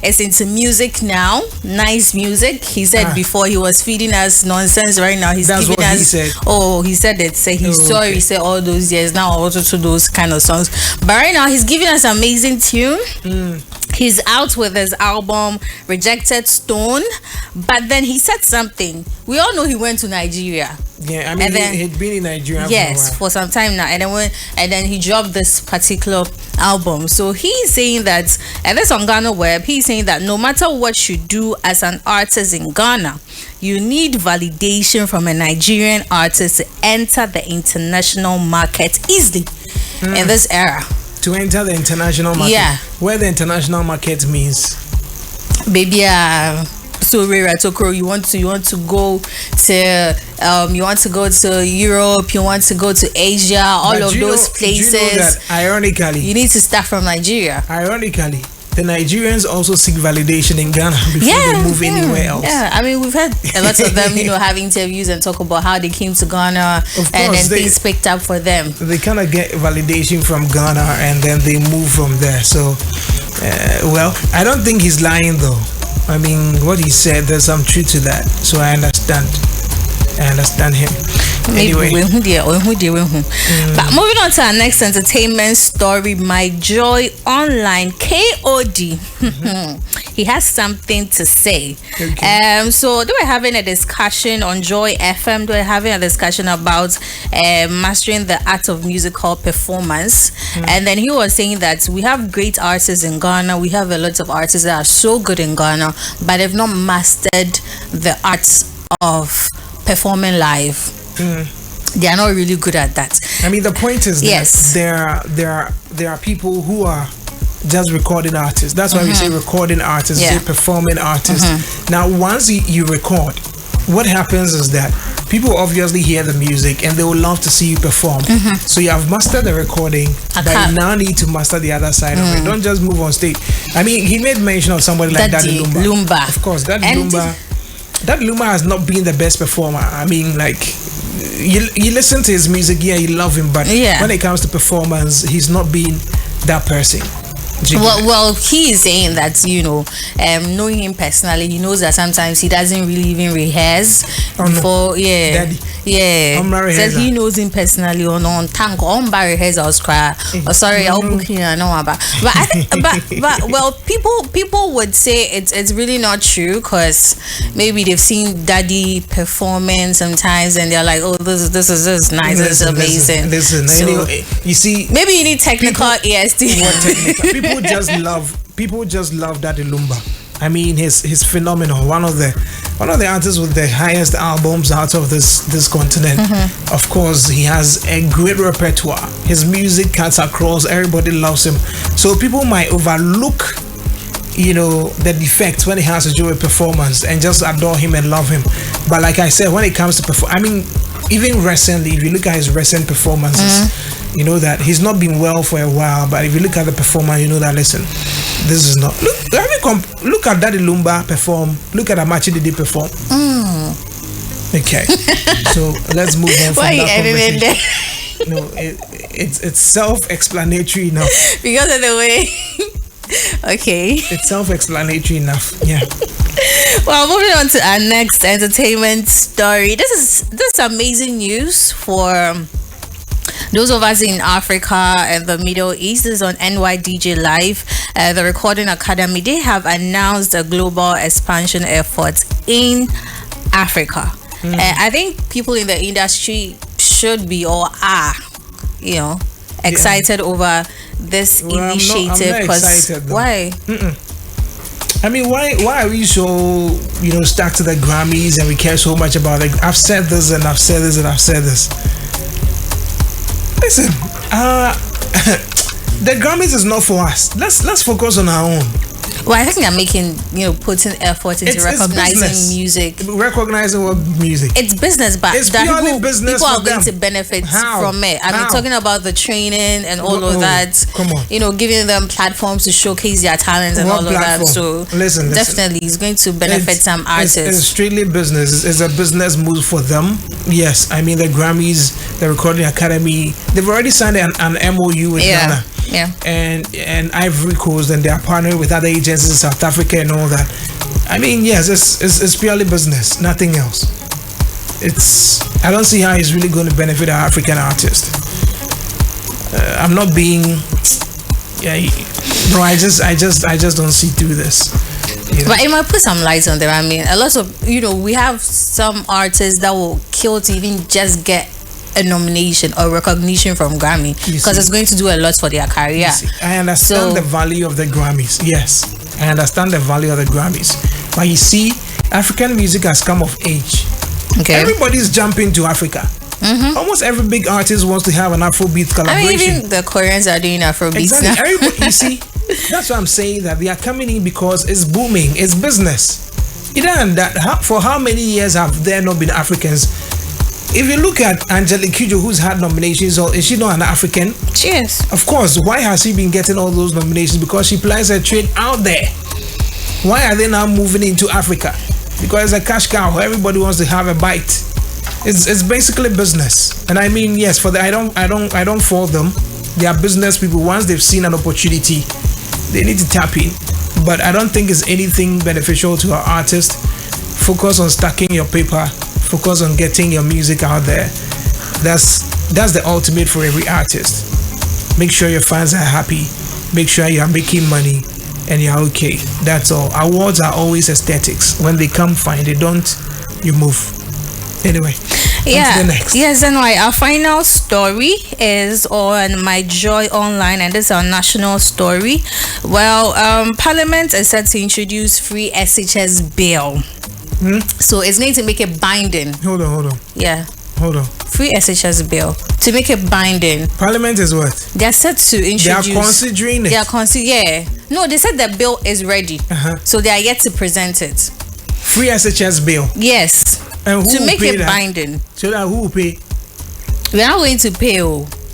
is into music now, nice music. He said before he was feeding us nonsense. Right now he's That's giving what us. He said. Oh, he said it. Say he's sorry. Okay. He said all those years now also to those kind of songs. But right now he's giving us amazing tune. He's out with his album Rejected Stone, but then he said something. We all know he went to Nigeria. Yeah, I mean, he'd been in Nigeria for some time now, and then he dropped this particular album. So he's saying that, and that's on Ghana Web. He's saying that no matter what you do as an artist in Ghana, you need validation from a Nigerian artist to enter the international market easily in this era. To enter the international market, where the international market means, baby, so Tokro, you want to go to Europe, you want to go to Asia, all of those places. You know that ironically, you need to start from Nigeria. Ironically, the Nigerians also seek validation in Ghana before they move anywhere else. Yeah, I mean, we've had a lot of them, have interviews and talk about how they came to Ghana, and then things picked up for them. They kind of get validation from Ghana and then they move from there. So, well, I don't think he's lying though. I mean, what he said, there's some truth to that. So I understand him. Anyway. But moving on to our next entertainment story, My Joy Online, KOD. He has something to say. Okay. So they were having a discussion on Joy FM. They were having a discussion about mastering the art of musical performance. And then he was saying that we have great artists in Ghana. We have a lot of artists that are so good in Ghana, but they've not mastered the arts of performing live. They are not really good at that. I mean, the point is that there are people who are just recording artists. That's why we say recording artists, say performing artists. Now, once you record, what happens is that people obviously hear the music and they would love to see you perform. So you have mastered the recording, but you now need to master the other side of it. Don't just move on stage. I mean, he made mention of somebody like Daddy Lumba. Of course, Lumba has not been the best performer. I mean, like, you listen to his music, you love him, but when it comes to performance, he's not been that person. Well, he is saying that, knowing him personally, he knows that sometimes he doesn't really even rehearse before. Daddy. Said he knows him personally on tank on rehearsals cry. Sorry, I'll book you. I know about. But well, people would say it's really not true, because maybe they've seen Daddy performing sometimes and they're like, oh, this is nice, this is amazing. Listen, so, you see, maybe you need technical ears. People just love Daddy Lumba. I mean, he's phenomenal. One of the artists with the highest albums out of this continent. Of course, he has a great repertoire. His music cuts across. Everybody loves him. So people might overlook, the defects when it has to do with performance and just adore him and love him. But like I said, when it comes to even recently, if you look at his recent performances, you know that he's not been well for a while. But if you look at the performance, you know that, listen, this is not. Look at Daddy Lumba perform. Look at Amachi Dede perform. Okay, so let's move on from that conversation. No, it's self-explanatory enough. Because of the way. Okay. It's self-explanatory enough. Yeah. Well, moving on to our next entertainment story. This is amazing news for those of us in Africa and the Middle East. This is on NYDJ Live. The Recording Academy, they have announced a global expansion effort in Africa. I think people in the industry should be or are, excited over this initiative. I'm not excited, why? I mean, why are we so stuck to the Grammys and we care so much about it? I've said this and I've said this and I've said this. Listen, the Grammys is not for us. Let's focus on our own. Well, I think they're making, putting effort into recognizing music. Recognizing what music? It's business, but it's purely business. People are going to benefit from it. I mean, talking about the training and all of that. Come on. Giving them platforms to showcase their talents and all of that. So listen, definitely, it's going to benefit some artists. It's strictly business. It's a business move for them. Yes, I mean the Grammys, the Recording Academy, they've already signed an MOU with Ghana. and Ivory Coast, and they are partnering with other agencies in South Africa and all that. I mean, yes, it's purely business, nothing else. I don't see how it's really going to benefit our African artist. I'm not being, bro. I just don't see through this. You know? But it might put some light on them. I mean, a lot of, we have some artists that will kill to even just get a nomination or recognition from Grammy, because it's going to do a lot for their career. I understand the value of the Grammys. Yes, I understand the value of the Grammys. But you see, African music has come of age. Okay. Everybody's jumping to Africa. Almost every big artist wants to have an Afrobeat collaboration. I mean, even the Koreans are doing Afrobeats now. Everybody, you see, that's why I'm saying that they are coming in because it's booming. It's business. For how many years have there not been Africans? If you look at Angelique Kidjo, who's had nominations, or is she not an African? She is. Of course. Why has she been getting all those nominations? Because she plies her trade out there. Why are they now moving into Africa? Because it's a cash cow. Everybody wants to have a bite. It's basically business. And I mean, yes, I don't fault them. They are business people. Once they've seen an opportunity, they need to tap in. But I don't think it's anything beneficial to our artist. Focus on stacking your paper. Focus on getting your music out there. That's the ultimate for every artist. Make sure your fans are happy. Make sure you are making money and you're okay. That's all. Awards are always aesthetics. When they come, fine. They don't, you move. Anyway, next. Yes, anyway, our final story is on My Joy Online, and this is our national story. Well, Parliament is set to introduce free SHS bill. So it's going to make it binding. Hold on. Yeah. Hold on. Free SHS bill to make it binding. Parliament is what? They're set to introduce. They are considering it. No, they said the bill is ready. So they are yet to present it. Free SHS bill. Yes. And who to make it that? Binding. So that who will pay? We are not going to pay.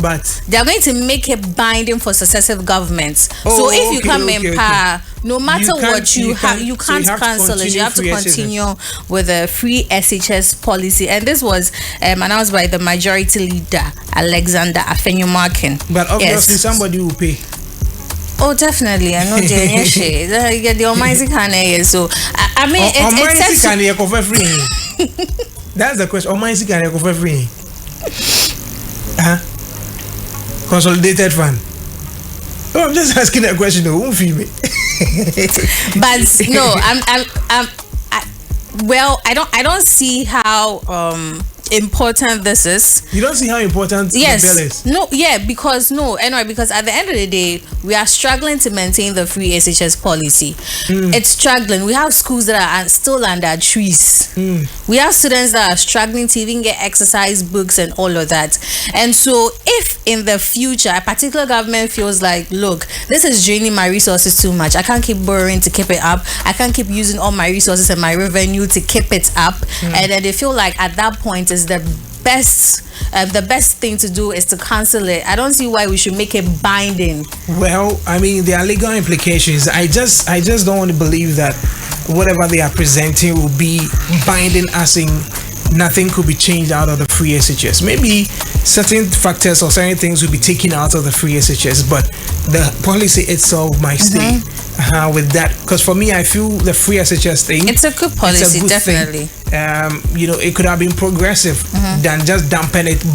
But they are going to make it binding for successive governments. So if you come in power, no matter what you can't cancel it. You have to continue with a free SHS policy. And this was announced by the majority leader, Alexander Afenyo-Markin. But obviously somebody will pay. Oh, definitely. I know the Almighty can. So I mean, Almighty can cover free. That's the question. Almighty can cover free. Consolidated fund. Oh, I'm just asking that question. Who won't feel me? But no, I don't see how important this is. You don't see how important the bill is? Because at the end of the day, we are struggling to maintain the free SHS policy. It's struggling. We have schools that are still under trees. We have students that are struggling to even get exercise books and all of that. And so if in the future a particular government feels like, look, this is draining my resources too much, I can't keep borrowing to keep it up, I can't keep using all my resources and my revenue to keep it up, and then they feel like at that point is the best thing to do is to cancel it. I don't see why we should make it binding. Well, I mean, there are legal implications. I just don't want to believe that whatever they are presenting will be binding, as in nothing could be changed out of the free SHS. Maybe certain factors or certain things will be taken out of the free SHS, but the policy itself might stay with that. Because for me, I feel the free SHS thing, it's a good policy, definitely. It could have been progressive than just dumping it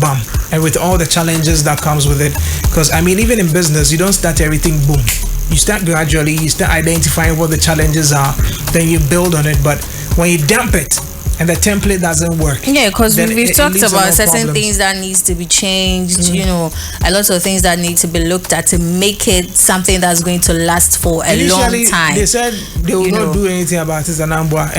and with all the challenges that comes with it. Because I mean, even in business, you don't start everything boom. You start gradually, you start identifying what the challenges are, then you build on it. But when you dump it and the template doesn't work, because we've talked about certain things that needs to be changed, a lot of things that need to be looked at to make it something that's going to last for a long time. They said they will not do anything about it, and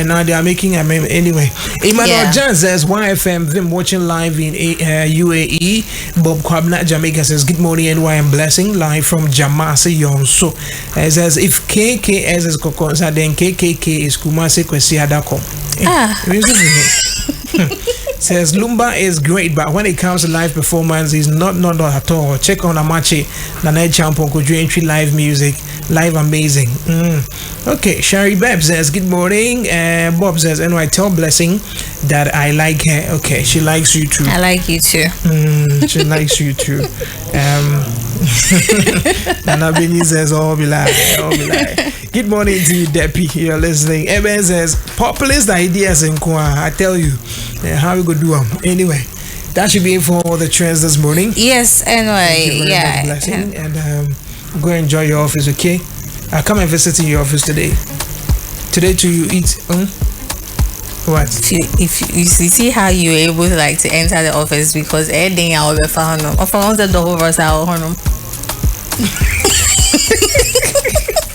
now they are making a meme anyway. Emmanuel Jan says, YFM, them watching live in UAE. Bob Kwabna, Jamaica says, good morning and YM blessing, live from Jamasi Yonso. It says, if KKS is Kokonsa, then KKK is Kumasi Kwesi Adako. Says Lumba is great, but when it comes to live performance, he's not at all. Check on Amache, Nana Champon, entry live music, live amazing. Okay, Sherry Beb says good morning. Bob says, and I tell Blessing that I like her. Okay, she likes you too. I like you too. She likes you too. Nana Benny says, all be like. Good morning to you, Deppy. You're listening. Eben says, populist ideas in Kwa. I tell you, how we go do them. Anyway, that should be it for all the trends this morning. Yes, anyway, yeah. Blessing. And go enjoy your office, okay? I'll come and visit in your office today. Today, too, you eat. What? If you see how you were able to like to enter the office because everything I will be found. Or from the door was our home.